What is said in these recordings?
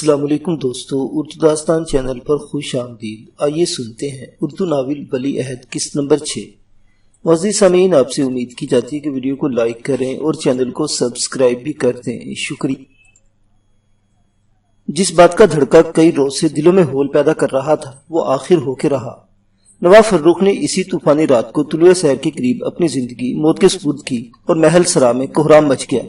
السلام علیکم دوستو، اردو داستان چینل پر خوش آمدید۔ آئیے سنتے ہیں اردو ناول ولی عہد قسط نمبر 6۔ معزز سامعین، آپ سے امید کی جاتی ہے کہ ویڈیو کو لائک کریں اور چینل کو سبسکرائب بھی کر دیں، شکریہ۔ جس بات کا دھڑکا کئی روز سے دلوں میں ہول پیدا کر رہا تھا وہ آخر ہو کے رہا۔ نواب فروخ نے اسی طوفانی رات کو طلوع سحر کے قریب اپنی زندگی موت کے سپرد کی اور محل سرا میں کوہرام مچ گیا۔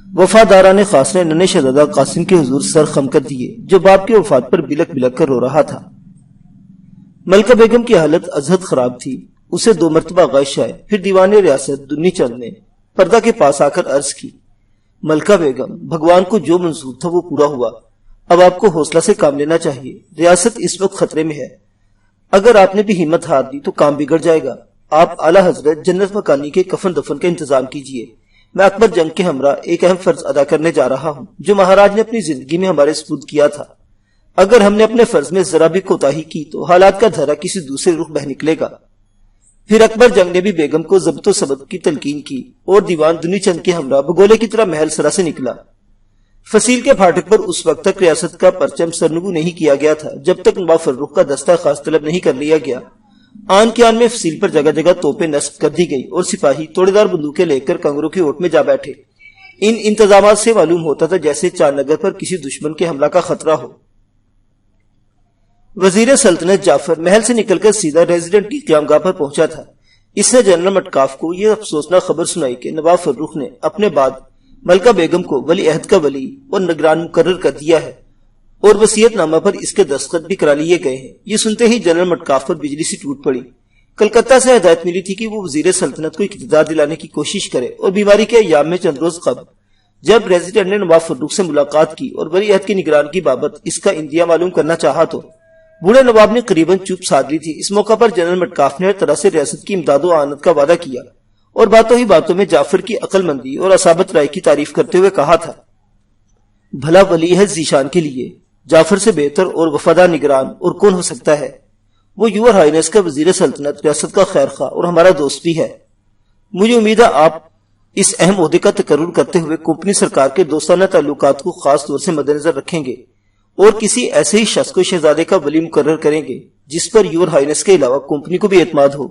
وفاداران خاص نے ننھے شہزادہ قاسم کے حضور سر خم کر دیے جو باپ کی وفات پر بلک بلک کر رو رہا تھا۔ ملکہ بیگم کی حالت ازحد خراب تھی۔ اسے 2 مرتبہ غش آئے، پھر دیوان ریاست دنی چند نے پردہ کے پاس آ کر عرض کی، ملکہ بیگم، بھگوان کو جو منظور تھا وہ پورا ہوا، اب آپ کو حوصلہ سے کام لینا چاہیے۔ ریاست اس وقت خطرے میں ہے، اگر آپ نے بھی ہمت ہار دی تو کام بگڑ جائے گا۔ آپ اعلیٰ حضرت جنت مکانی کے کفن دفن کا انتظام کیجیے۔ میں اکبر جنگ کے ہمراہ ایک اہم فرض ادا کرنے جا رہا ہوں جو مہاراج نے اپنی زندگی میں ہمارے سپرد کیا تھا۔ اگر ہم نے اپنے فرض میں ذرا بھی کوتاہی کی تو حالات کا دھرا کسی دوسرے رخ بہ نکلے گا۔ پھر اکبر جنگ نے بھی بیگم کو ضبط و ثبت کی تلقین کی اور دیوان دنی چند کے ہمراہ بگولے کی طرح محل سرا سے نکلا۔ فصیل کے پھاٹک پر اس وقت تک ریاست کا پرچم سرنگو نہیں کیا گیا تھا جب تک نواب فروخ کا دستہ خاص طلب نہیں کر لیا گیا۔ آن کے آن میں فصیل پر جگہ جگہ توپیں نصب کر دی گئی اور سپاہی توڑے دار بندوقیں لے کر کنگروں کی اوٹ میں جا بیٹھے۔ ان انتظامات سے معلوم ہوتا تھا جیسے چاند نگر پر کسی دشمن کے حملہ کا خطرہ ہو۔ وزیر سلطنت جعفر محل سے نکل کر سیدھا ریزیڈنٹ کی قیام گاہ پر پہنچا تھا۔ اس نے جنرل مٹکاف کو یہ افسوسناک خبر سنائی کہ نواب فروخ نے اپنے بعد ملکہ بیگم کو ولی عہد کا ولی اور نگران مقرر کر دیا ہے اور وصیت نامہ پر اس کے دستخط بھی کرا لیے گئے ہیں۔ یہ سنتے ہی جنرل مٹکاف پر بجلی سی ٹوٹ پڑی۔ کلکتہ سے ہدایت ملی تھی کہ وہ وزیر سلطنت کو اقتدار دلانے کی کوشش کرے اور بیماری کے ایام میں چند روز قبل جب ریزیڈنٹ نے نواب فروخ سے ملاقات کی اور ولی عہد کی نگران کی بابت اس کا اندیا معلوم کرنا چاہا تو بوڑھے نواب نے قریباً چپ سادھ لی تھی۔ اس موقع پر جنرل مٹکاف نے ہر طرح سے ریاست کی امداد و اعانت کا وعدہ کیا اور باتوں ہی باتوں میں جعفر کی عقل مندی اور اصابت رائے کی تعریف کرتے ہوئے کہا تھا، بھلا ولی عہد ذیشان کے لیے جعفر سے بہتر اور وفادار نگران اور کون ہو سکتا ہے؟ وہ یور ہائنس کا وزیر سلطنت، ریاست کا خیر خواہ اور ہمارا دوست بھی ہے۔ مجھے امید ہے آپ اس اہم عہدے کا تقرر کرتے ہوئے کمپنی سرکار کے دوستانہ تعلقات کو خاص طور سے مد نظر رکھیں گے اور کسی ایسے ہی شخص کو شہزادے کا ولی مقرر کریں گے جس پر یور ہائنس کے علاوہ کمپنی کو بھی اعتماد ہو۔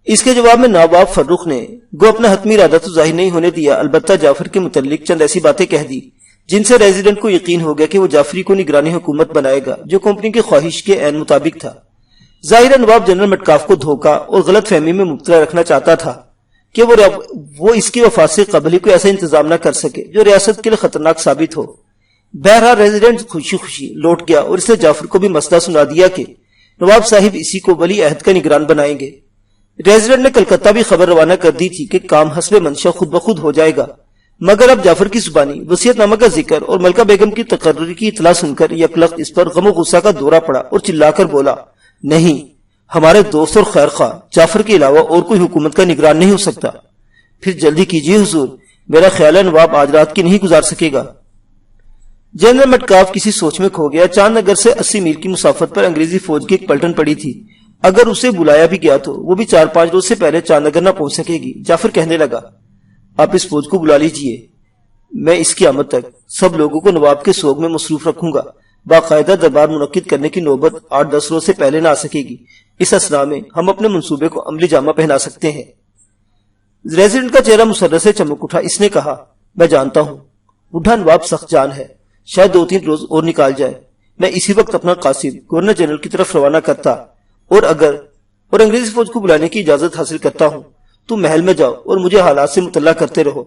اس کے جواب میں نواب فروخ نے گو اپنا حتمی ارادہ تو ظاہر نہیں ہونے دیا، البتہ جعفر کے متعلق چند ایسی باتیں کہہ دی جن سے ریزیڈنٹ کو یقین ہو گیا کہ وہ جعفری کو نگرانی حکومت بنائے گا جو کمپنی کی خواہش کے عین مطابق تھا۔ ظاہر نواب جنرل مٹکاف کو دھوکہ اور غلط فہمی میں مبتلا رکھنا چاہتا تھا کہ وہ اس کی وفات سے قبل ہی کوئی ایسا انتظام نہ کر سکے جو ریاست کے لیے خطرناک ثابت ہو۔ بہرحال ریزیڈنٹ خوشی خوشی لوٹ گیا اور اس نے جعفر کو بھی مسئلہ سنا دیا کہ نواب صاحب اسی کو ولی عہد کا نگران بنائیں گے۔ ریزیڈنٹ نے کلکتہ بھی خبر روانہ کر دی تھی کہ کام حسب منشا خود بخود ہو جائے گا، مگر اب جعفر کی زبانی وصیت نامہ کا ذکر اور ملکہ بیگم کی تقرری کی اطلاع سن کر یکلخت اس پر غم و غصہ کا دورہ پڑا اور چلا کر بولا، نہیں، ہمارے دوست اور خیر خواہ جعفر کے علاوہ اور کوئی حکومت کا نگران نہیں ہو سکتا۔ پھر جلدی کیجیے حضور، میرا خیال ہے نواب آج رات کی نہیں گزار سکے گا۔ جنرل مٹکاف کسی سوچ میں کھو گیا۔ چاند نگر سے 80 میل کی مسافت پر انگریزی فوج کی ایک پلٹن پڑی تھی۔ اگر اسے بلایا بھی گیا تو وہ بھی 4-5 روز سے پہلے چاند نگر نہ پہنچ سکے گی۔ جعفر کہنے لگا، آپ اس فوج کو بلا لیجئے، میں اس کی آمد تک سب لوگوں کو نواب کے سوگ میں مصروف رکھوں گا۔ باقاعدہ دربار منعقد کرنے کی نوبت 8-10 روز سے پہلے نہ آ سکے گی۔ اس اسنا میں ہم اپنے منصوبے کو عملی جامہ پہنا سکتے ہیں۔ ریزیڈنٹ کا چہرہ مسرت سے چمک اٹھا۔ اس نے کہا، میں جانتا ہوں بوڑھا نواب سخت جان ہے، شاید 2-3 روز اور نکال جائے۔ میں اسی وقت اپنا قاصد گورنر جنرل کی طرف روانہ کرتا اور انگریزی فوج کو بلانے کی اجازت حاصل کرتا ہوں۔ تم محل میں جاؤ اور مجھے حالات سے مطلع کرتے رہو۔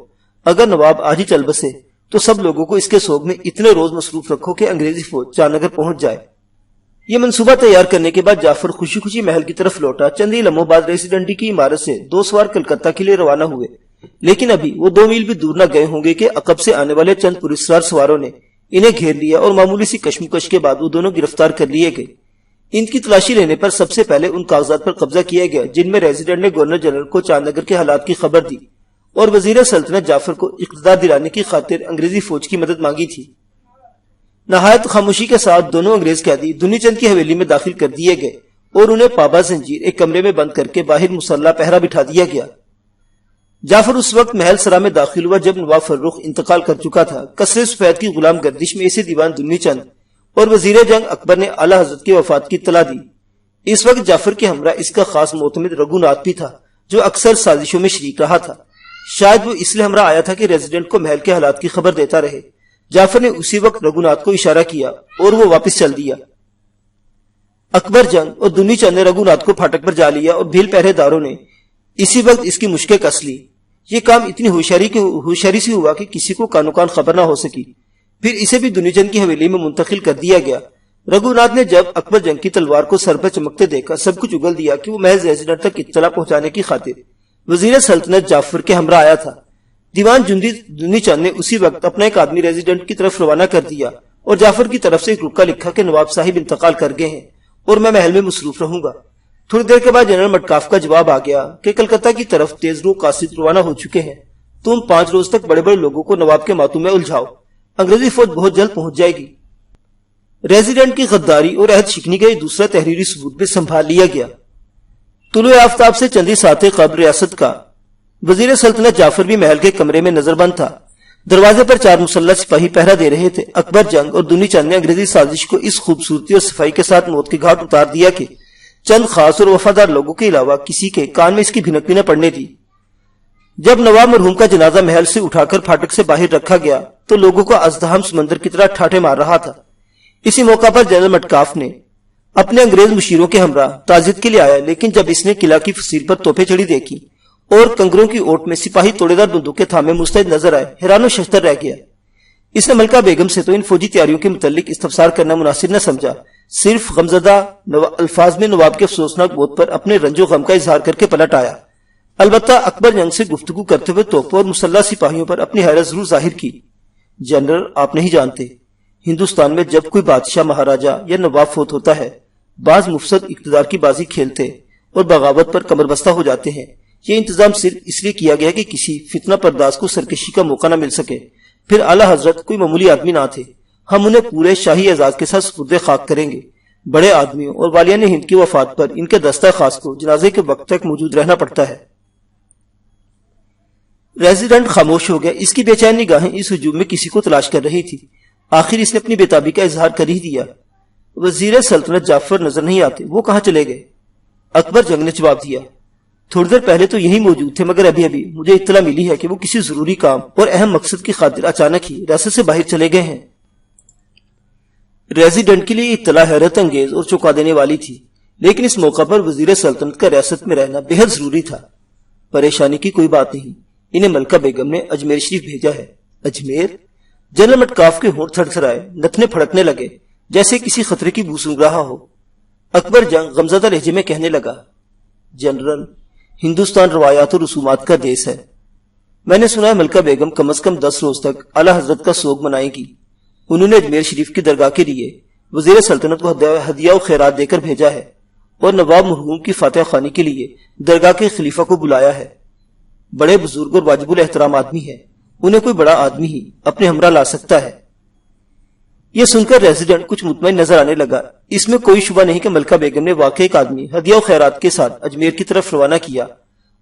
اگر نواب آج ہی چل بسے تو سب لوگوں کو اس کے سوگ میں اتنے روز مصروف رکھو کہ انگریزی فوج چاند نگر پہنچ جائے۔ یہ منصوبہ تیار کرنے کے بعد جعفر خوشی خوشی محل کی طرف لوٹا۔ چند ہی لمحوں بعد ریزیڈنٹی کی عمارت سے 2 سوار کلکتہ کے لیے روانہ ہوئے، لیکن ابھی وہ 2 میل بھی دور نہ گئے ہوں گے کہ عقب سے آنے والے چند پراسرار سواروں نے انہیں گھیر لیا اور معمولی سی کشمکش کے بعد وہ دونوں گرفتار کر لیے گئے۔ ان کی تلاشی لینے پر سب سے پہلے ان کاغذات پر قبضہ کیا گیا جن میں ریزیڈنٹ نے گورنر جنرل کو چاند نگر کے حالات کی خبر دی اور وزیر سلطنت جعفر کو اقتدار دلانے کی خاطر انگریزی فوج کی مدد مانگی تھی۔ نہایت خاموشی کے ساتھ دونوں انگریز قیدی دنی چند کی حویلی میں داخل کر دیے گئے اور انہیں پابند زنجیر ایک کمرے میں بند کر کے باہر مسلح پہرا بٹھا دیا گیا۔ جعفر اس وقت محل سرا میں داخل ہوا جب نواب فرخ انتقال کر چکا تھا۔ قصر سفید کی غلام گردش میں اسے دیوان دنی چند اور وزیر جنگ اکبر نے اعلی حضرت کی وفات کی اطلاع دی۔ اس وقت جعفر کے ہمراہ اس کا خاص معتمد رگھوناتھ بھی تھا جو اکثر سازشوں میں شریک رہا تھا۔ شاید وہ اس لیے ہمراہ آیا تھا کہ ریزیڈنٹ کو محل کے حالات کی خبر دیتا رہے۔ جعفر نے اسی وقت رگھوناتھ کو اشارہ کیا اور وہ واپس چل دیا۔ اکبر جنگ اور دنی چند نے رگھوناتھ کو پھاٹک پر جا لیا اور بھیل پہرے داروں نے اسی وقت اس کی مشکیں کس لی۔ یہ کام اتنی ہوشیاری سے ہوا کہ کسی کو کانو کان خبر نہ ہو سکی۔ پھر اسے بھی دنی چند کی حویلی میں منتقل کر دیا گیا۔ رگھوناتھ نے جب اکبر جنگ کی تلوار کو سر پر چمکتے دیکھا سب کچھ اگل دیا کہ وہ محض ریزیڈنٹ تک اطلاع پہنچانے کی خاطر وزیر سلطنت جعفر کے ہمراہ آیا تھا۔ دیوان دنی چند نے اسی وقت اپنا ایک آدمی ریزیڈنٹ کی طرف روانہ کر دیا اور جعفر کی طرف سے ایک رکا لکھا کہ نواب صاحب انتقال کر گئے ہیں اور میں محل میں مصروف رہوں گا۔ تھوڑی دیر کے بعد جنرل مٹکاف کا جواب آ گیا کہ کلکتہ کی طرف تیز رو قاصد روانہ ہو چکے ہیں۔ تم 5 روز تک بڑے بڑے لوگوں کو نواب کے ماتوں میں الجھاؤ، انگریزی فوج بہت جلد پہنچ جائے گی۔ ریزیڈنٹ کی غداری اور عہد شکنی کا یہ دوسرا تحریری ثبوت بھی سنبھال لیا گیا۔ طلوع آفتاب سے چندی ساعتیں قبل ریاست کا وزیر سلطنت جعفر بھی محل کے کمرے میں نظر بند تھا۔ دروازے پر 4 مسلح سپاہی پہرا دے رہے تھے۔ اکبر جنگ اور دنی چند نے انگریزی سازش کو اس خوبصورتی اور صفائی کے ساتھ موت کے گھاٹ اتار دیا کہ چند خاص اور وفادار لوگوں کے علاوہ کسی کے کان میں اس کی بھنک بھی نہ پڑنے دی۔ جب نواب مرحوم کا جنازہ محل سے اٹھا کر پھاٹک سے باہر رکھا گیا تو لوگوں کو ازدحام سمندر کی طرح ٹھاٹھے مار رہا تھا۔ اسی موقع پر جنرل مٹکاف نے اپنے انگریز مشیروں کے ہمراہ تعزیت کے لیے آیا، لیکن جب اس نے قلعہ کی فصیل پر توپیں چڑھی دیکھی اور کنگروں کی اوٹ میں سپاہی توڑے دار بندوقیں تھامے مستعد نظر آئے، حیران و ششدر رہ گیا۔ اس نے ملکہ بیگم سے تو ان فوجی تیاریوں کے متعلق استفسار کرنا مناسب نہ سمجھا، صرف غمزدہ الفاظ میں نواب کے افسوسناک موت پر اپنے رنج و غم کا اظہار کر کے پلٹ آیا۔ البتہ اکبر جنگ سے گفتگو کرتے ہوئے توپوں اور مسلح سپاہیوں پر اپنی حیرت ضرور ظاہر کی۔ جنرل، آپ نہیں جانتے، ہندوستان میں جب کوئی بادشاہ مہاراجہ یا نواب فوت ہوتا ہے، بعض مفسد اقتدار کی بازی کھیلتے اور بغاوت پر کمر بستہ ہو جاتے ہیں۔ یہ انتظام صرف اس لیے کیا گیا کہ کسی فتنہ پرداز کو سرکشی کا موقع نہ مل سکے۔ پھر اعلی حضرت کوئی معمولی آدمی نہ تھے، ہم انہیں پورے شاہی اعزاز کے ساتھ سپرد خاک کریں گے۔ بڑے آدمیوں اور والیان ہند کی وفات پر ان کے دستہ خاص کو جنازے کے وقت تک موجود رہنا پڑتا ہے۔ ریزیڈنٹ خاموش ہو گیا۔ اس کی بے چین نگاہیں اس ہجوم میں کسی کو تلاش کر رہی تھی۔ آخر اس نے اپنی بےتابی کا اظہار کر ہی دیا۔ وزیر سلطنت جعفر نظر نہیں آتے، وہ کہاں چلے گئے؟ اکبر جنگ نے جواب دیا، تھوڑی دیر پہلے تو یہی موجود تھے، مگر ابھی مجھے اطلاع ملی ہے کہ وہ کسی ضروری کام اور اہم مقصد کی خاطر اچانک ہی ریاست سے باہر چلے گئے ہیں۔ ریزیڈنٹ کے لیے اطلاع حیرت انگیز اور چونکا دینے والی تھی، لیکن اس موقع پر وزیر سلطنت کا ریاست میں رہنا بے حد ضروری تھا۔ پریشانی کی کوئی بات نہیں، انہیں ملکہ بیگم نے اجمیر شریف بھیجا ہے۔ اجمیر؟ جنرل مٹکاف کے ہونٹ تھر تھرائے، نتنے پھڑکنے لگے جیسے کسی خطرے کی بو سونگھ رہا ہو۔ اکبر جنگ غمزدہ لہجے میں کہنے لگا، جنرل، ہندوستان روایات اور رسومات کا دیس ہے۔ میں نے سنا ہے ملکہ بیگم کم از کم 10 روز تک اعلی حضرت کا سوگ منائے گی۔ انہوں نے اجمیر شریف کی درگاہ کے لیے وزیر سلطنت کو ہدیہ و خیرات دے کر بھیجا ہے اور نواب مرحوم کی فاتح خوانی کے لیے درگاہ کے خلیفہ کو بلایا ہے۔ بڑے بزرگ اور واجب الاحترام آدمی ہے، انہیں کوئی بڑا آدمی ہی اپنے ہمراہ لا سکتا ہے۔ یہ سن کر ریزیڈنٹ کچھ مطمئن نظر آنے لگا۔ اس میں کوئی شبہ نہیں کہ ملکہ بیگم نے واقعی ایک آدمی ہدیہ و خیرات کے ساتھ اجمیر کی طرف روانہ کیا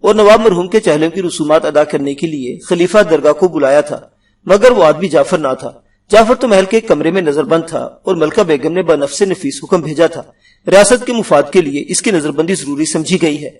اور نواب مرحوم کے چہلم کی رسومات ادا کرنے کے لیے خلیفہ درگاہ کو بلایا تھا، مگر وہ آدمی جعفر نہ تھا۔ جعفر تو محل کے ایک کمرے میں نظر بند تھا اور ملکہ بیگم نے بنفس نفیس حکم بھیجا تھا۔ ریاست کے مفاد کے لیے اس کی نظر بندی ضروری سمجھی گئی ہے۔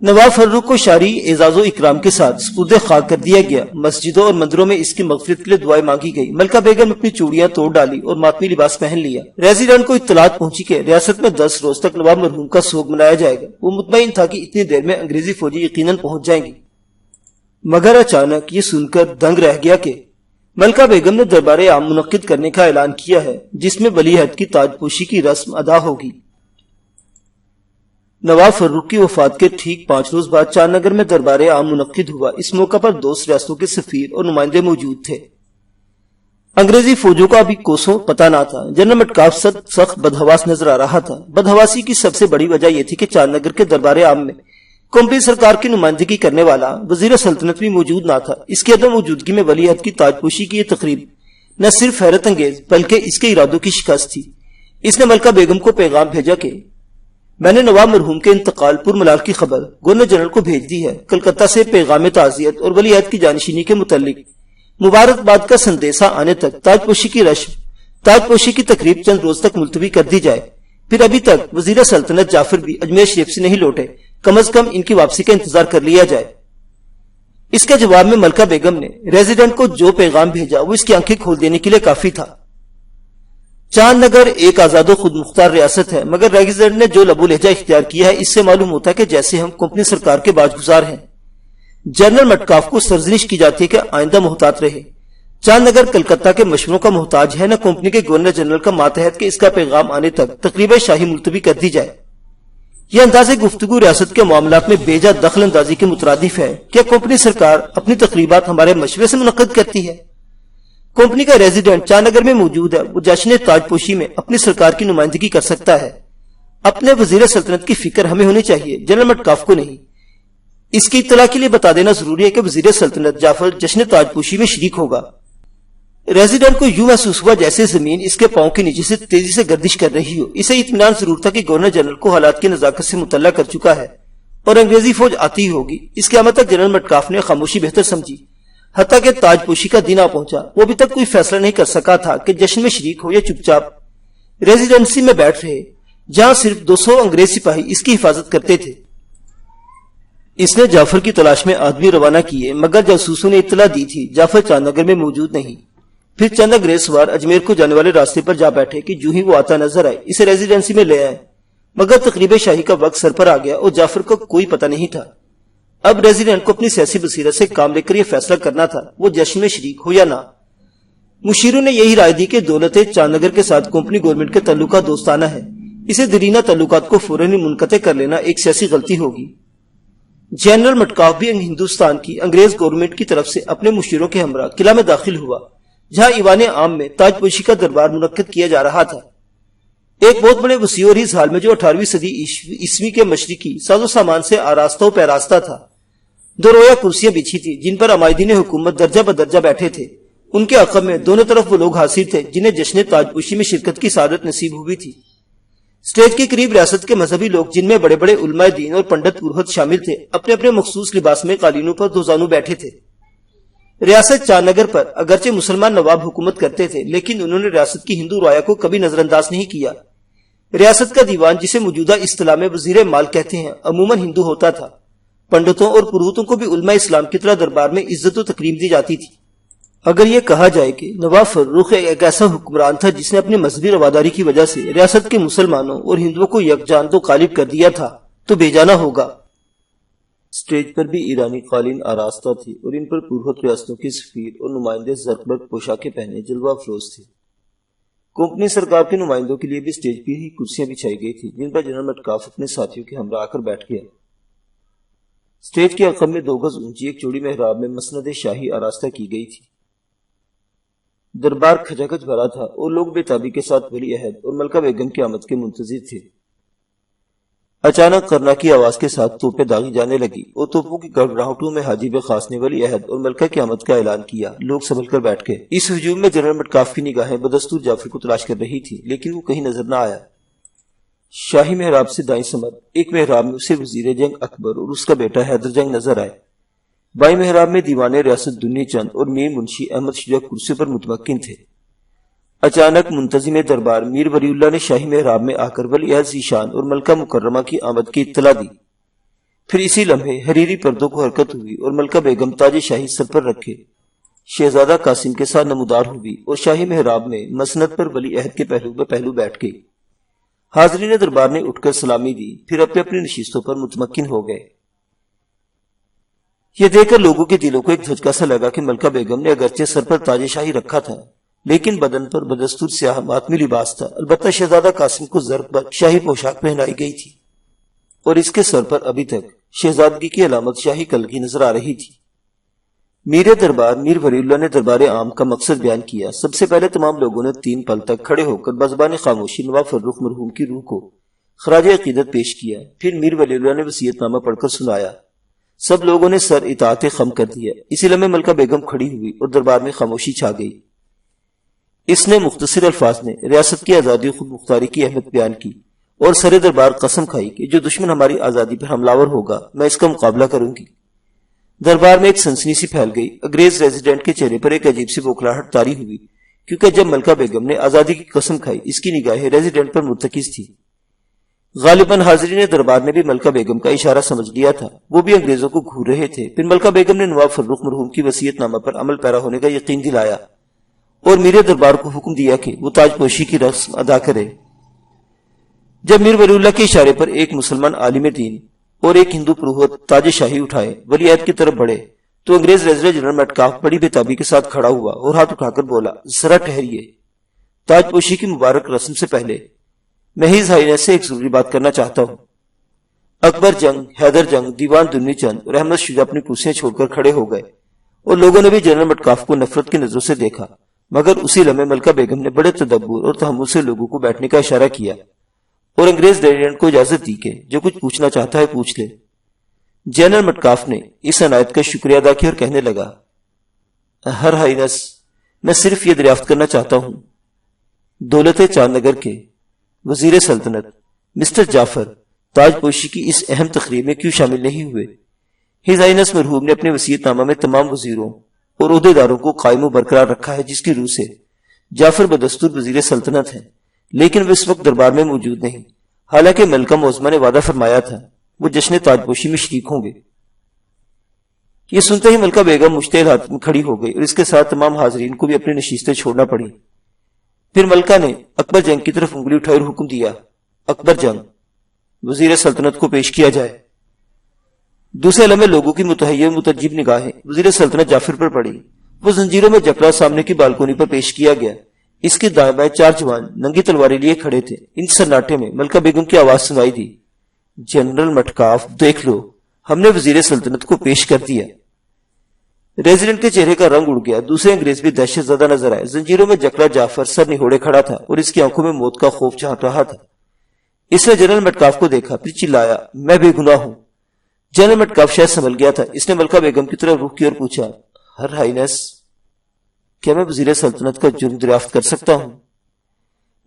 نواب فروخ کو شرعی اعزاز و اکرام کے ساتھ سپرد خاک کر دیا گیا۔ مسجدوں اور مندروں میں اس کی مغفرت کے لیے دعائیں مانگی گئی۔ ملکہ بیگم اپنی چوڑیاں توڑ ڈالی اور ماتمی لباس پہن لیا۔ ریزیڈنٹ کو اطلاعات پہنچی کہ ریاست میں 10 روز تک نواب مرحوم کا سوگ منایا جائے گا۔ وہ مطمئن تھا کہ اتنی دیر میں انگریزی فوجی یقیناً پہنچ جائیں گی، مگر اچانک یہ سن کر دنگ رہ گیا کہ ملکہ بیگم نے دربار عام منعقد کرنے کا اعلان کیا ہے، جس میں ولی عہد کی تاج پوشی کی رسم ادا ہوگی۔ نواب فروخ کی وفات کے ٹھیک 5 روز بعد چار نگر میں دربار عام منعقد ہوا۔ اس موقع پر دوست ریاستوں کے سفیر اور نمائندے موجود تھے۔ انگریزی فوجوں کا ابھی کوسوں پتہ نہ تھا۔ جنرل مٹکاف سخت بدحواس نظر آ رہا تھا۔ بدحواسی کی سب سے بڑی وجہ یہ تھی کہ چار نگر کے دربار عام میں کمپنی سرکار کی نمائندگی کرنے والا وزیر سلطنت بھی موجود نہ تھا۔ اس کی عدم موجودگی میں ولی عہد کی تاج پوشی کی یہ تقریب نہ صرف حیرت انگیز بلکہ اس کے ارادوں کی شکست تھی۔ اس نے ملکہ بیگم کو پیغام بھیجا کہ میں نے نواب مرحوم کے انتقال پر ملال کی خبر گورنر جنرل کو بھیج دی ہے۔ کلکتہ سے پیغام تعزیت اور ولی عہد کی جانشینی کے متعلق مبارکباد کا سندیسہ آنے تک تاج پوشی کی تقریب چند روز تک ملتوی کر دی جائے۔ پھر ابھی تک وزیر سلطنت جعفر بھی اجمیر شریف سے نہیں لوٹے، کم از کم ان کی واپسی کا انتظار کر لیا جائے۔ اس کے جواب میں ملکہ بیگم نے ریزیڈنٹ کو جو پیغام بھیجا وہ اس کی آنکھیں کھول دینے کے لیے کافی تھا۔ چاند نگر ایک آزاد و خود مختار ریاست ہے، مگر ریزیڈنٹ نے جو لبو لہجہ اختیار کیا ہے اس سے معلوم ہوتا ہے کہ جیسے ہم کمپنی سرکار کے باج گزار ہیں۔ جنرل مٹکاف کو سرزنش کی جاتی ہے کہ آئندہ محتاط رہے۔ چاند نگر کلکتہ کے مشوروں کا محتاج ہے، نہ کمپنی کے گورنر جنرل کا ماتحت کہ اس کا پیغام آنے تک تقریبا شاہی ملتوی کر دی جائے۔ یہ انداز گفتگو ریاست کے معاملات میں بے جا دخل اندازی کے مترادف ہے۔ کیا کمپنی سرکار اپنی تقریبات ہمارے مشورے سے منعقد کرتی ہے؟ کمپنی کا ریزیڈنٹ چاند نگر میں موجود ہے، وہ جشن تاج پوشی میں اپنی سرکار کی نمائندگی کر سکتا ہے۔ اپنے وزیر سلطنت کی فکر ہمیں ہونی چاہیے، جنرل مٹکاف کو نہیں۔ اس کی اطلاع کے لیے بتا دینا ضروری ہے کہ وزیر سلطنت جعفر جشن تاج پوشی میں شریک ہوگا۔ ریزیڈنٹ کو یوں محسوس ہوا جیسے زمین اس کے پاؤں کے نیچے سے تیزی سے گردش کر رہی ہو۔ اسے اطمینان ضرور تھا کہ گورنر جنرل کو حالات کی نزاکت سے مطلع کر چکا ہے اور انگریزی فوج آتی ہوگی۔ اس قیامت تک جنرل مٹکاف نے خاموشی بہتر سمجھی، حتیٰ کہ تاج پوشی کا دن آ پہنچا۔ وہ ابھی تک کوئی فیصلہ نہیں کر سکا تھا کہ جشن میں شریک ہو یا چپ چاپ ریزیڈنسی میں بیٹھ رہے، جہاں صرف 200 انگریز سپاہی اس کی حفاظت کرتے تھے۔ اس نے جعفر کی تلاش میں آدمی روانہ کیے، مگر جاسوسوں نے اطلاع دی تھی جعفر چاند نگر میں موجود نہیں۔ پھر چند انگریز سوار اجمیر کو جانے والے راستے پر جا بیٹھے کہ جو ہی وہ آتا نظر آئے اسے ریزیڈنسی میں لے آئے، مگر تقریب شاہی کا وقت سر پر آ گیا اور جعفر کو کوئی پتہ نہیں تھا۔ اب ریزیڈنٹ کو اپنی سیاسی بصیرت سے کام لے کر یہ فیصلہ کرنا تھا وہ جشن میں شریک ہو یا نہ۔ مشیروں نے یہی رائے دی کہ دولت چاند نگر کے ساتھ کمپنی گورنمنٹ کے تعلقات دوستانہ ہیں، اسے دیرینہ تعلقات کو فوراً ہی منقطع کر لینا ایک سیاسی غلطی ہوگی۔ جنرل مٹکاف بھی ہندوستان کی انگریز گورنمنٹ کی طرف سے اپنے مشیروں کے ہمراہ قلعہ میں داخل ہوا، جہاں ایوان عام میں تاج پوشی کا دربار منعقد کیا جا رہا تھا۔ ایک بہت بڑے وسیع اور اس حال میں جو 18ویں صدی عیسوی کے مشرقی ساز و سامان سے آراستہ و پیراستہ تھا۔ 2 رویا کرسیاں بچھی تھی جن پر عمائدین حکومت درجہ بدرجہ بیٹھے تھے۔ ان کے عقب میں دونوں طرف وہ لوگ حاضر تھے جنہیں جشن تاج پوشی میں شرکت کی سعادت نصیب ہوئی تھی۔ سٹیج کے قریب ریاست کے مذہبی لوگ جن میں بڑے بڑے علماء دین اور پنڈت پروہت شامل تھے اپنے اپنے مخصوص لباس میں قالینوں پر دوزانوں بیٹھے تھے۔ ریاست چاند نگر پر اگرچہ مسلمان نواب حکومت کرتے تھے لیکن انہوں نے ریاست کی ہندو رایا کو کبھی نظر انداز نہیں کیا۔ ریاست کا دیوان جسے موجودہ اصطلاح میں وزیر مال کہتے ہیں عموماً ہندو ہوتا تھا۔ پنڈتوں اور پروہتوں کو بھی علماء اسلام کی طرح دربار میں عزت و تکریم دی جاتی تھی۔ اگر یہ کہا جائے کہ نواب فروخ ایک ایسا حکمران تھا جس نے اپنی مذہبی رواداری کی وجہ سے ریاست کے مسلمانوں اور ہندوؤں کو یکجان تو غالب کر دیا تھا تو بے جانا ہوگا۔ سٹیج پر بھی ایرانی قالین آراستہ تھی اور ان پر پروہت ریاستوں کے سفیر اور نمائندے زرق برق پوشاکیں پہنے جلوہ افروز تھے۔ کمپنی سرکار کے نمائندوں کے لیے بھی سٹیج پر ہی کرسیاں بچھائی گئی تھی جن پر جنرل مٹکاف اپنے ساتھیوں کے ہمراہ آ کر بیٹھ گیا۔ سٹیج کے عقب میں 2 گز اونچی ایک چوڑی محراب میں مسند شاہی آراستہ کی گئی تھی۔ دربار کھچا کھچ بھرا تھا اور لوگ بے تابی کے ساتھ ولی عہد اور ملکہ بیگم کی آمد کے منتظر تھے۔ اچانک کرنا کی آواز کے ساتھ توپیں داغی جانے لگی اور توپوں کی گڑگڑاہٹوں میں حاجب خاص نے ولی عہد اور ملکہ کی آمد کا اعلان کیا۔ لوگ سنبھل کر بیٹھ گئے۔ اس ہجوم میں جنرل مٹکاف کی نگاہیں بدستور جعفر کو تلاش کر رہی تھی لیکن وہ کہیں نظر نہ آیا۔ شاہی محراب سے دائیں سمت ایک محراب میں اسے وزیر جنگ اکبر اور اس کا بیٹا حیدر جنگ نظر آئے۔ بائیں محراب میں دیوان ریاست دنی چند اور میر منشی احمد شجاع کرسی پر متمکن تھے۔ اچانک منتظم دربار میر ولی اللہ نے شاہی محراب میں آ کر ولی عہد ذیشان اور ملکہ مکرمہ کی آمد کی اطلاع دی۔ پھر اسی لمحے حریری پردوں کو حرکت ہوئی اور ملکہ بیگم تاج شاہی سر پر رکھے شہزادہ قاسم کے ساتھ نمودار ہوئی اور شاہی محراب میں مسند پر ولی عہد کے پہلو پہ پہلو بیٹھ گئی۔ حاضرین دربار نے اٹھ کر سلامی دی، پھر اپنے اپنی نشستوں پر مطمئن ہو گئے۔ یہ دیکھ کر لوگوں کے دلوں کو ایک دھچکا سا لگا کہ ملکہ بیگم نے اگرچہ سر پر تاج شاہی رکھا تھا لیکن بدن پر بدستور سیاہ ماتمی لباس تھا۔ البتہ شہزادہ قاسم کو زرق برق شاہی پوشاک پہنائی گئی تھی اور اس کے سر پر ابھی تک شہزادگی کی علامت شاہی کلگی نظر آ رہی تھی۔ میر دربار میر ولی اللہ نے دربار عام کا مقصد بیان کیا۔ سب سے پہلے تمام لوگوں نے 3 پل تک کھڑے ہو کر بزبان خاموشی نواب فروخ مرحوم کی روح کو خراج عقیدت پیش کیا۔ پھر میر ولی اللہ نے وصیت نامہ پڑھ کر سنایا۔ سب لوگوں نے سر اطاعت خم کر دیا۔ اسی لمحے ملکہ بیگم کھڑی ہوئی اور دربار میں خاموشی چھا گئی۔ اس نے مختصر الفاظ میں ریاست کی آزادی و خود مختاری کی اہمیت بیان کی اور سر دربار قسم کھائی کہ جو دشمن ہماری آزادی پر حملہ ہوگا میں اس کا مقابلہ کروں گی۔ دربار میں ایک سنسنی سی پھیل گئی۔ انگریز ریزیڈنٹ کے چہرے پر ایک عجیب سی بوکھلاہٹ طاری ہوئی، کیونکہ جب ملکہ بیگم نے آزادی کی قسم کھائی اس کی نگاہیں ریزیڈنٹ پر مرتکز تھی۔ غالباً حاضرین دربار نے بھی ملکہ بیگم کا اشارہ سمجھ لیا تھا، وہ بھی انگریزوں کو گھور رہے تھے۔ پھر ملکہ بیگم نے نواب فروخ مرحوم کی وصیت نامہ پر عمل پیرا ہونے کا یقین دلایا اور میر دربار کو حکم دیا کہ وہ تاج پوشی کی رسم ادا کرے۔ جب میر ولی اللہ کے اشارے پر ایک مسلمان عالم دین اور ایک ہندو پروہت تاج شاہی اٹھائے ولی عہد کی طرف بڑھے تو انگریز ریزیڈنٹ جنرل میٹکاف بڑی بے تابی کے ساتھ کھڑا ہوا اور ہاتھ اٹھا کر بولا، ذرا ٹھہریے، تاج پوشی کی مبارک رسم سے پہلے میں ہی ہائنس سے ایک ضروری بات کرنا چاہتا ہوں۔ اکبر جنگ، حیدر جنگ، دیوان دنی چند اور احمد شجاع اپنی کرسیاں چھوڑ کر کھڑے ہو گئے اور لوگوں نے بھی جنرل مٹکاف کو نفرت کی نظروں سے دیکھا، مگر اسی لمحے ملکہ بیگم نے بڑے تدبر اور تحمل سے لوگوں کو بیٹھنے کا اشارہ کیا اور انگریز ریزیڈنٹ کو اجازت دی کہ جو کچھ پوچھنا چاہتا ہے پوچھ لے۔ جنرل مٹکاف نے اس عنایت کا شکریہ ادا کیا اور کہنے لگا، ہر ہائنس، میں صرف یہ دریافت کرنا چاہتا ہوں، دولت چاند نگر کے وزیر سلطنت مسٹر جعفر تاج پوشی کی اس اہم تقریب میں کیوں شامل نہیں ہوئے؟ ہز ہائنس مرحوم نے اپنے وصیت نامہ میں تمام وزیروں اور عہدیداروں کو قائم و برقرار رکھا ہے، جس کی روح سے جعفر بدستور وزیر سلطنت ہیں، لیکن وہ اس وقت دربار میں موجود نہیں، حالانکہ ملکہ معظمہ نے وعدہ فرمایا تھا وہ جشن تاج پوشی میں شریک ہوں گے۔ یہ سنتے ہی ملکہ بیگم مشتعل ہاتھ میں کھڑی ہو گئی اور اس کے ساتھ تمام حاضرین کو بھی اپنی نشستیں چھوڑنا پڑی۔ پھر ملکہ نے اکبر جنگ کی طرف انگلی اٹھائی اور حکم دیا، اکبر جنگ، وزیر سلطنت کو پیش کیا جائے۔ دوسرے لمحے لوگوں کی متحیر متعجب نگاہیں وزیر سلطنت جعفر پر پڑی۔ وہ زنجیروں میں جکڑا سامنے کی بالکونی پر پیش کیا گیا۔ اس کے دائیں بائیں 4 جوان ننگی تلواریں لیے کھڑے تھے۔ ان سناٹے میں ملکہ بیگم کی آواز سنائی دی، جنرل مٹکاف، دیکھ لو، ہم نے وزیر سلطنت کو پیش کر دیا۔ ریزیڈنٹ کے چہرے کا رنگ اڑ گیا، دوسرے انگریز بھی دہشت زدہ نظر آئے۔ زنجیروں میں جکڑا جعفر سر نہوڑے کھڑا تھا اور اس کی آنکھوں میں موت کا خوف جھانک رہا تھا۔ اس نے جنرل مٹکاف کو دیکھا، پھر چلایا، میں بے گناہ ہوں۔ جنرل مٹکاف شاید سنبھل گیا تھا، اس نے ملکہ بیگم کی طرف رخ کیا اور پوچھا، ہر ہائنس، کیا میں وزیر سلطنت کا جرم دریافت کر سکتا ہوں؟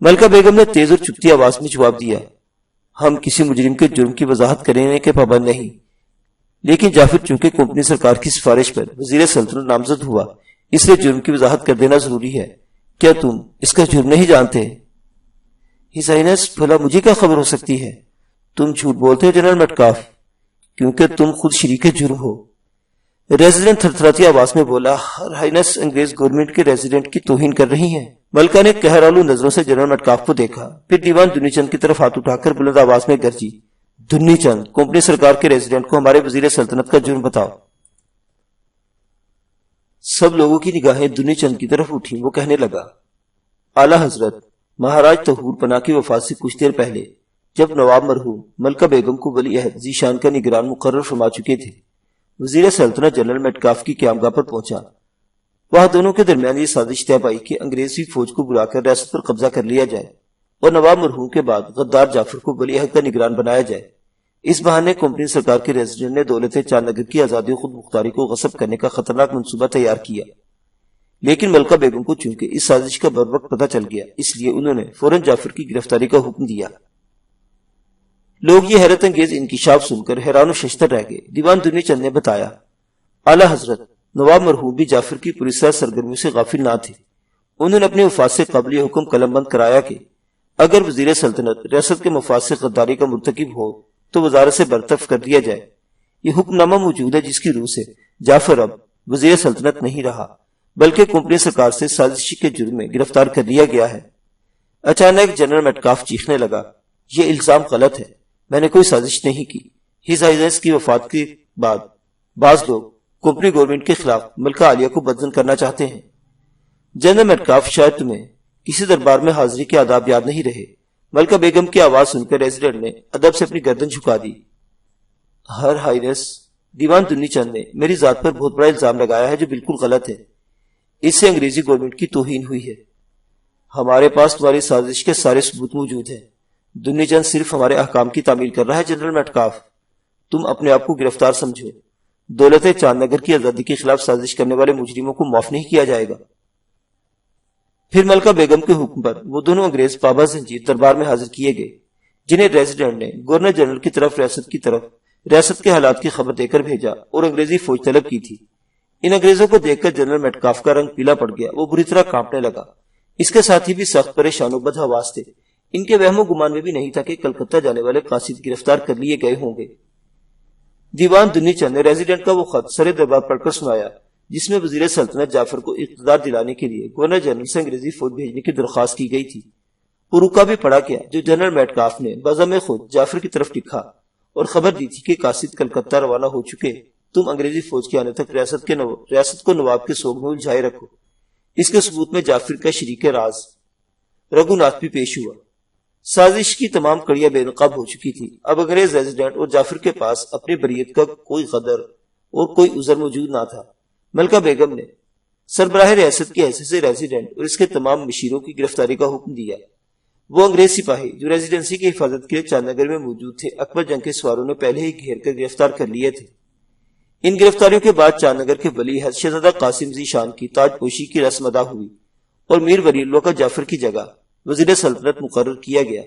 ملکہ بیگم نے تیز اور چپتی آواز میں جواب دیا، ہم کسی مجرم کے جرم کی وضاحت کرنے کے پابند نہیں، لیکن جعفر چونکہ کمپنی سرکار کی سفارش پر وزیر سلطنت نامزد ہوا، اس لیے جرم کی وضاحت کر دینا ضروری ہے۔ کیا تم اس کا جرم نہیں جانتے؟ ہز ہائنس، بھلا مجھے کیا خبر ہو سکتی ہے؟ تم جھوٹ بولتے ہو جنرل مٹکاف، کیونکہ تم خود شریک جرم ہو۔ ریزیڈنٹ تھرتھراتی آواز میں بولا، ہر ہائنس، انگریز گورنمنٹ کے ریزیڈنٹ کی توہین کر رہی ہیں۔ ملکہ نے قہرآلود نظروں سے جنرل مٹکاف کو دیکھا، پھر دیوان دنی چند کی طرف ہاتھ اٹھا کر بلند آواز میں گرجی، دنی چند، کمپنی سرکار کے ریزیڈنٹ کو ہمارے وزیر سلطنت کا جرم بتاؤ۔ سب لوگوں کی نگاہیں دنی چند کی طرف اٹھی۔ وہ کہنے لگا، اعلی حضرت مہاراج طہور پناہ کی وفات سے کچھ دیر پہلے جب نواب مرحوم ملکہ بیگم کو ولی عہد ذیشان کا نگران مقرر فرما چکے تھے، وزیر سلطنت جنرل میٹکاف کی قیامگاہ پر پہنچا۔ وہاں دونوں کے درمیان یہ سازش طے پائی کہ انگریزی فوج کو بلا کر ریاست پر قبضہ کر لیا جائے اور نواب مرحوم کے بعد غدار جعفر کو ولی عہد کا نگران بنایا جائے۔ اس بہانے کمپنی سرکار کے ریزیڈنٹ نے دولت چاند نگر کی آزادی و خود مختاری کو غصب کرنے کا خطرناک منصوبہ تیار کیا، لیکن ملکہ بیگم کو چونکہ اس سازش کا بر وقت پتہ چل گیا، اس لیے انہوں نے فوراً جعفر کی گرفتاری کا حکم دیا۔ لوگ یہ حیرت انگیز انکشاف سن کر حیران و ششدر رہ گئے۔ دیوان دنی چند نے بتایا، اعلی حضرت نواب مرحوم بھی جعفر کی پراسرار سرگرمیوں سے غافل نہ تھے۔ انہوں نے اپنی وفات سے قبل یہ حکم قلم بند کرایا کہ اگر وزیر سلطنت ریاست کے مفاد سے غداری کا مرتکب ہو تو وزارت سے برطرف کر دیا جائے۔ یہ حکم نامہ موجود ہے، جس کی روح سے جعفر اب وزیر سلطنت نہیں رہا بلکہ کمپنی سرکار سے سازشی کے جرم میں گرفتار کر لیا گیا ہے۔ اچانک جنرل میٹکاف چیخنے لگا، یہ الزام غلط ہے، میں نے کوئی سازش نہیں کی۔ ہز ہائنس کی وفات کے بعد بعض لوگ کمپنی گورنمنٹ کے خلاف ملکہ عالیہ کو بدزن کرنا چاہتے ہیں۔ جنرل میٹکاف، شاید تمہیں کسی دربار میں حاضری کے آداب یاد نہیں رہے۔ ملکہ بیگم کی آواز سن کر ریزیڈنٹ نے ادب سے اپنی گردن جھکا دی۔ ہر ہائنس، دیوان دنی چند نے میری ذات پر بہت بڑا الزام لگایا ہے جو بالکل غلط ہے۔ اس سے انگریزی گورنمنٹ کی توہین ہوئی ہے۔ ہمارے پاس تمہاری سازش کے سارے ثبوت موجود ہیں۔ دنی چند صرف ہمارے احکام کی تعمیل کر رہا ہے۔ جنرل میٹکاف، تم اپنے آپ کو گرفتار سمجھو۔ دولت چاند نگر کی آزادی کے خلاف سازش کرنے والے مجرموں کو معاف نہیں کیا جائے گا۔ پھر ملکہ بیگم کے حکم پر وہ دونوں انگریز پابند زنجیر دربار میں حاضر کیے گئے۔ جنہیں ریزیڈنٹ نے گورنر جنرل کی طرف ریاست کے حالات کی خبر دے کر بھیجا اور انگریزی فوج طلب کی تھی۔ ان انگریزوں کو دیکھ کر جنرل میٹکاف کا رنگ پیلا پڑ گیا، وہ بری طرح کانپنے لگا۔ اس کے ساتھی بھی سخت پریشان و بدحواس تھے۔ ان کے وہم و گمان میں بھی نہیں تھا کہ کلکتہ جانے والے قاصد گرفتار کر لیے گئے ہوں گے۔ دیوان دنی چند نے ریزیڈنٹ کا وہ خط سر دربار پڑھ کر سنایا، جس میں وزیر سلطنت جعفر کو اقتدار دلانے کے لیے گورنر جنرل سے انگریزی فوج بھیجنے کی درخواست کی گئی تھی۔ پروکا بھی پڑھا گیا، جو جنرل میٹکاف نے بزم خود جعفر کی طرف لکھا اور خبر دی تھی کہ قاصد کلکتہ روانہ ہو چکے، تم انگریزی فوج کے آنے تک ریاست کو نواب کے سوگ میں الجھائے رکھو۔ اس کے ثبوت میں جعفر کا شریک راز رگھوناتھ بھی پیش ہوا۔ سازش کی تمام کڑیاں بے نقاب ہو چکی تھی۔ اب انگریز ریزیڈنٹ اور جعفر کے پاس اپنی بریت کا کوئی قدر اور کوئی عذر موجود نہ تھا۔ ملکہ بیگم نے سربراہ ریاست کی حیثیت سے ریزیڈنٹ اور اس کے تمام مشیروں کی گرفتاری کا حکم دیا۔ وہ انگریز سپاہی جو ریزیڈنسی کی حفاظت کے لیے چاند نگر میں موجود تھے، اکبر جنگ کے سواروں نے پہلے ہی گھیر کر گرفتار کر لیے تھے۔ ان گرفتاریوں کے بعد چاند نگر کے ولی عہد شہزادہ قاسم ذیشان کی تاج پوشی کی رسم ادا ہوئی اور میر ولی اللہ کا جعفر کی جگہ وزیر سلطنت مقرر کیا گیا۔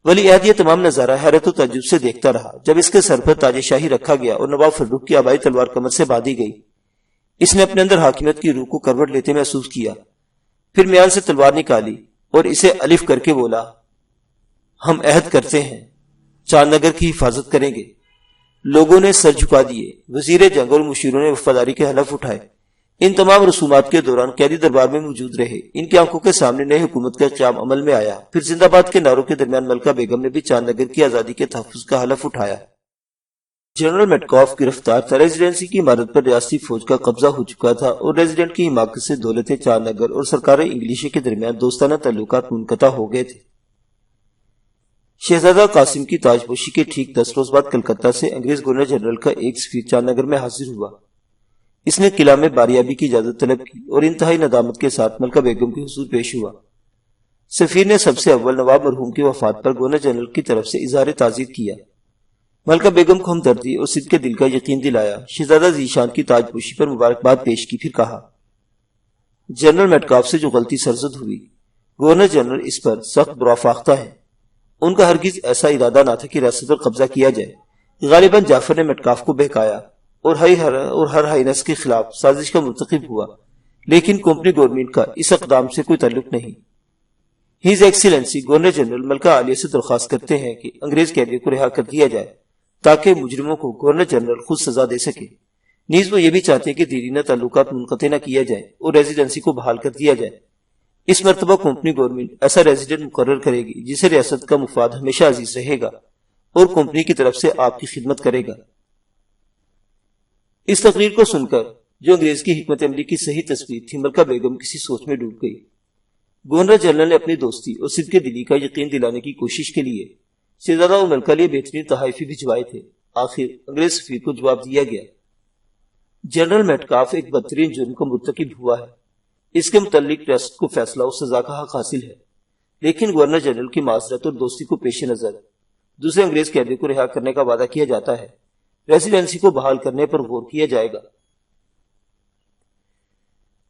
ولی عہد یہ تمام نظارہ حیرت و تعجب سے دیکھتا رہا جب اس کے سر پر تاج شاہی رکھا گیا اور نواب فروخ کی آبائی تلوار کمر سے باندھی گئی۔ اس نے اپنے اندر حاکمیت کی روح کو کروٹ لیتے محسوس کیا، پھر میان سے تلوار نکالی اور اسے الف کر کے بولا، ہم عہد کرتے ہیں چاند نگر کی حفاظت کریں گے۔ لوگوں نے سر جھکا دیے، وزیر جنگ اور مشیروں نے وفاداری کے حلف اٹھائے۔ ان تمام رسومات کے دوران قیدی دربار میں موجود رہے۔ ان کی آنکھوں کے سامنے نئی حکومت کا قیام عمل میں آیا۔ پھر زندہ باد کے نعروں کے درمیان ملکہ بیگم نے بھی چاند نگر کی آزادی کے تحفظ کا حلف اٹھایا۔ جنرل میٹکاف گرفتار تھا۔ ریزیڈنسی کی عمارت پر ریاستی فوج کا قبضہ ہو چکا تھا اور ریزیڈنٹ کی حمایت سے دولت چاند نگر اور سرکار انگلیش کے درمیان دوستانہ تعلقات منقطع ہو گئے تھے۔ شہزادہ قاسم کی تاج پوشی کے ٹھیک 10 روز بعد کلکتہ سے انگریز گورنر جنرل کا ایک سفیر چاند نگر میں حاضر ہوا۔ اس نے قلعہ میں باریابی کی اجازت طلب کی اور انتہائی ندامت کے ساتھ ملکہ بیگم کے حضور پیش ہوا۔ سفیر نے سب سے اول نواب مرحوم کی وفات پر گورنر جنرل کی طرف سے اظہار تعزیت کیا۔ ملکہ بیگم کو ہمدردی اور صدق دل کا یقین دلایا۔ شہزادہ ذیشان کی تاج پوشی پر مبارکباد پیش کی، پھر کہا، جنرل میٹکاف سے جو غلطی سرزد ہوئی، گورنر جنرل اس پر سخت برا فاختہ ہے۔ ان کا ہرگز ایسا ارادہ نہ تھا کہ ریاست پر قبضہ کیا جائے۔ غالباً جعفر نے میٹکاف کو بہکایا اور ہر ہائنس کے خلاف سازش کا مرتکب ہوا، لیکن کمپنی گورنمنٹ کا اس اقدام سے کوئی تعلق نہیں۔ ہیز ایکسیلنسی گورنر جنرل ملکہ عالیہ سے درخواست کرتے ہیں کہ انگریز قیدیوں کو رہا کر دیا جائے تاکہ مجرموں کو گورنر جنرل خود سزا دے سکے۔ نیز وہ یہ بھی چاہتے ہیں کہ دیرینہ تعلقات منقطع نہ کیا جائے اور ریزیڈنسی کو بحال کر دیا جائے۔ اس مرتبہ کمپنی گورنمنٹ ایسا ریزیڈنٹ مقرر کرے گی جسے ریاست کا مفاد ہمیشہ عزیز رہے گا اور کمپنی کی طرف سے آپ کی خدمت کرے گا۔ اس تقریر کو سن کر جو انگریز کی حکمت عملی کی صحیح تصویر تھی، ملکہ بیگم کسی سوچ میں ڈوب گئی۔ گورنر جنرل نے اپنی دوستی اور صدق دلی کا یقین دلانے کی کوشش کے لیے شہزادہ اور ملکہ لیے بہترین تحائف بھجوائے تھے۔ آخر انگریز سفیر کو جواب دیا گیا، جنرل میٹکاف ایک بدترین جرم کا مرتکب ہوا ہے۔ اس کے متعلق ریاست کو فیصلہ اور سزا کا حق حاصل ہے، لیکن گورنر جنرل کی معذرت اور دوستی کو پیش نظر دوسرے انگریز قیدیوں کو رہا کرنے کا وعدہ کیا جاتا ہے۔ ریزیڈنسی کو بحال کرنے پر غور کیا جائے گا۔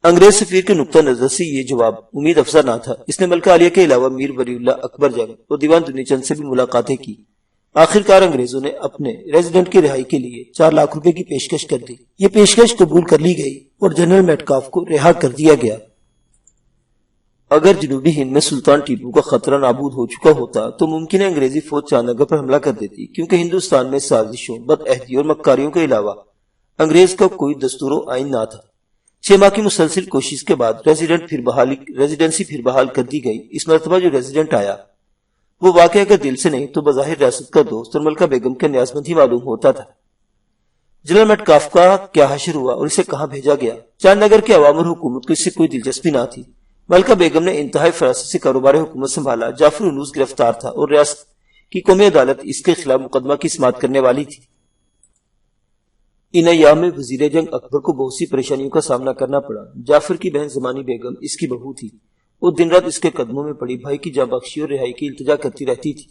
انگریز سفیر کے نقطہ نظر سے یہ جواب امید افزا نہ تھا۔ اس نے ملکہ عالیہ کے علاوہ میر ولی اللہ، اکبر جنگ اور دیوان دنی چند سے بھی ملاقاتیں کی۔ آخر کار انگریزوں نے اپنے ریزیڈنٹ کی رہائی کے لیے 4 لاکھ روپے کی پیشکش کر دی۔ یہ پیشکش قبول کر لی گئی اور جنرل میٹکاف کو رہا کر دیا گیا۔ اگر جنوبی ہند میں سلطان ٹیپو کا خطرہ نابود ہو چکا ہوتا تو ممکن ہے انگریزی فوج چاند نگر پر حملہ کر دیتی، کیونکہ ہندوستان میں سازشوں، بد عہدی اور مکاریوں کے علاوہ انگریز کا کوئی دستور و آئین نہ تھا۔ 6 ماہ کی مسلسل کوشش کے بعد ریزیڈنسی پھر بحال کر دی گئی۔ اس مرتبہ جو ریزیڈنٹ آیا وہ واقعہ اگر دل سے نہیں تو بظاہر ریاست کا دوست اور ملکہ بیگم کے نیازمند ہی معلوم ہوتا تھا۔ جنرل میٹکاف کا کیا حشر ہوا اور اسے کہاں بھیجا گیا؟ چاند نگر کے عوام اور حکومت کو اس سے کوئی دلچسپی نہ تھی۔ ملکہ بیگم نے انتہائی فراست سے کاروبار حکومت سنبھالا۔ جعفر انوس گرفتار تھا اور ریاست کی قومی عدالت اس کے خلاف مقدمہ کی سماعت کرنے والی تھی۔ ان ایام میں وزیر جنگ اکبر کو بہت سی پریشانیوں کا سامنا کرنا پڑا۔ جعفر کی بہن زمانی بیگم اس کی بہو تھی۔ وہ دن رات اس کے قدموں میں پڑی بھائی کی جاں بخشی اور رہائی کی التجا کرتی رہتی تھی۔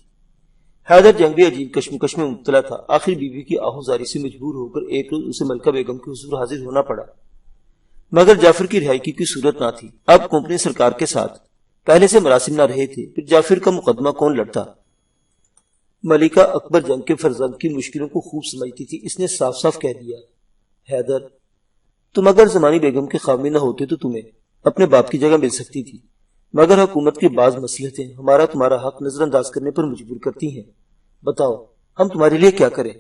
حیدر جنگ بھی عجیب کشمکش میں مبتلا تھا۔ آخر بیوی کی آہوزاری سے مجبور ہو کر ایک روز اسے ملکہ بیگم کے حضور حاضر ہونا پڑا، مگر جعفر کی رہائی کی کوئی صورت نہ تھی۔ اب کمپنی سرکار کے ساتھ پہلے سے مراسم نہ رہے تھے، پھر جعفر کا مقدمہ کون لڑتا؟ ملکہ اکبر جنگ کے فرزند کی مشکلوں کو خوب سمجھتی تھی. اس نے صاف صاف کہہ دیا، حیدر تم اگر زمانی بیگم کے خامی نہ ہوتے تو تمہیں اپنے باپ کی جگہ مل سکتی تھی، مگر حکومت کے بعض مصلحتیں ہمارا تمہارا حق نظر انداز کرنے پر مجبور کرتی ہیں. بتاؤ ہم تمہارے لیے کیا کریں؟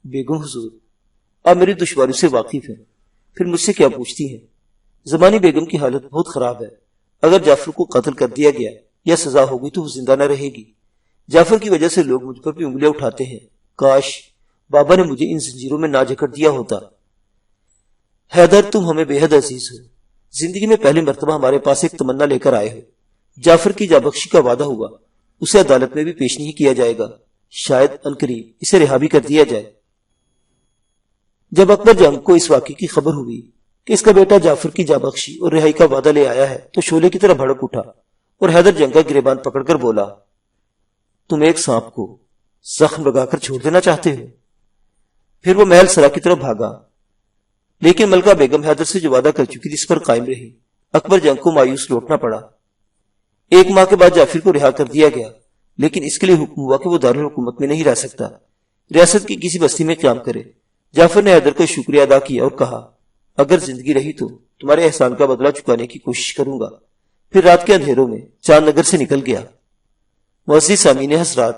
بیگم حضور آپ میری دشواریوں سے واقف ہیں، پھر مجھ سے کیا پوچھتی ہیں؟ زمانی بیگم کی حالت بہت خراب ہے. اگر جعفر کو قتل کر دیا گیا یا سزا ہوگی تو وہ زندہ نہ رہے گی. جعفر کی وجہ سے لوگ مجھ پر بھی انگلیاں اٹھاتے ہیں. کاش بابا نے مجھے ان زنجیروں میں نہ جکڑ دیا ہوتا. حیدر تم ہمیں بے حد عزیز ہو. زندگی میں پہلی مرتبہ ہمارے پاس ایک تمنا لے کر آئے ہو. جعفر کی جابخشی کا وعدہ ہوا، اسے عدالت میں بھی پیش نہیں کیا جائے گا. شاید عنقریب اسے رہا بھی کر دیا جائے. جب اکبر جنگ کو اس واقعے کی خبر ہوئی کہ اس کا بیٹا جعفر کی جابخشی اور رہائی کا وعدہ لے آیا ہے تو شعلے کی طرح بھڑک اٹھا اور حیدر جنگ کا گریبان پکڑ کر بولا، تم ایک سانپ کو زخم لگا کر چھوڑ دینا چاہتے ہو؟ پھر وہ محل سرا کی طرف بھاگا. لیکن ملکہ بیگم حیدر سے جو وعدہ کر چکی تھی اس پر قائم رہی. اکبر جنگ کو مایوس لوٹنا پڑا. 1 ماہ کے بعد جعفر کو رہا کر دیا گیا، لیکن اس کے لیے حکم ہوا کہ وہ دارالحکومت میں نہیں رہ سکتا، ریاست کی کسی بستی میں قیام کرے. جعفر نے حیدر کا شکریہ ادا کیا اور کہا، اگر زندگی رہی تو تمہارے احسان کا بدلہ چکانے کی کوشش کروں گا. پھر رات کے اندھیروں میں چاند نگر سے نکل گیا. معزز سامعین حضرات،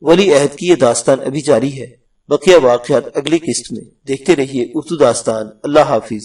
ولی عہد کی یہ داستان ابھی جاری ہے. بقیہ واقعات اگلی قسط میں. دیکھتے رہیے اردو داستان. اللہ حافظ.